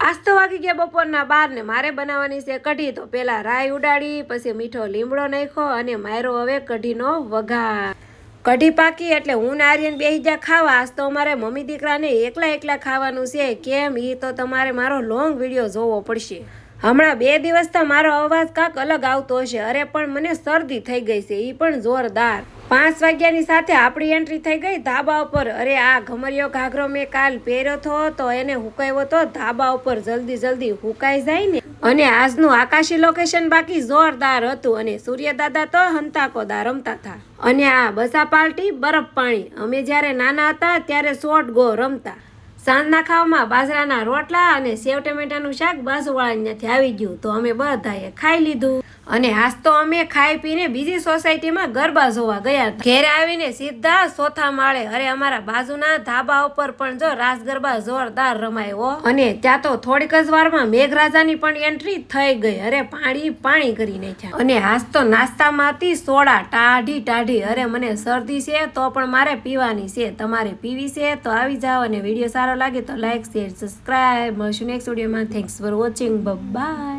આજ તો વાગી ગયા બપોરના 12 ને મારે બનાવવાની છે કઢી। તો પેલા રાઈ ઉડાડી, પછી મીઠો લીમડો નાખ્યો અને માર્યો હવે કઢીનો વઘાર। કઢી પાકી એટલે હું ને આર્યન બેસી જા ખાવા। આજ તો અમારે મમ્મી દીકરાને એકલા ખાવાનું છે। કેમ ઈ તો તમારે મારો લોંગ વિડીયો જોવો પડશે। હમણાં 2 દિવસ તો મારો અવાજ કાંક અલગ આવતો હશે। અરે પણ મને શરદી થઈ ગઈ છે, ઈ પણ જોરદાર। 5 વાગ્યાની સાથે આપણી એન્ટ્રી થઈ ગઈ ધાબા ઉપર। અરે આ ઘમરિયો ઘાઘરો મેં કાલ પહેર્યો હતો તો એને હુકાવ્યો તો ધાબા ઉપર જલ્દી હુકાઈ જાય ને। અને આજનું આકાશી લોકેશન બાકી જોરદાર હતું અને સૂર્યદાદા તો હંતાકોદા રમતા હતા। અને આ બસા પાર્ટી બરફ પાણી। અમે જ્યારે નાના હતા ત્યારે શોર્ટ ગો રમતા। સાંજના ખાવામાં બાજરાના રોટલા અને સેવ ટમેટાનું શાક બાજુવાળાની આવી ગયું તો અમે બધાએ ખાઈ લીધું। અને આજ તો અમે ખાઈ પીને બીજી સોસાયટીમાં ગરબા જોવા ગયા હતા। ઘેર આવીને સીધા ચોથા માળે। અરે અમારા બાજુના ધાબા ઉપર પણ જો રાસ ગરબા જોરદાર રમાયો। અને ત્યાં તો થોડીક જ વારમાં મેઘરાજાની પણ એન્ટ્રી થઈ ગઈ। અરે પાણી કરી નાખ્યા। અને આજ તો નાસ્તામાં હતી સોડા ટાઢી। અરે મને શરદી છે તો પણ મારે પીવાની છે, તમારે પીવી છે તો આવી જાઓ। અને વિડીયો સારો લાગે તો લાઈક શેર સબસ્ક્રાઇબ। મળશું નેક્સ્ટ વિડીયોમાં। Thanks for watching, by.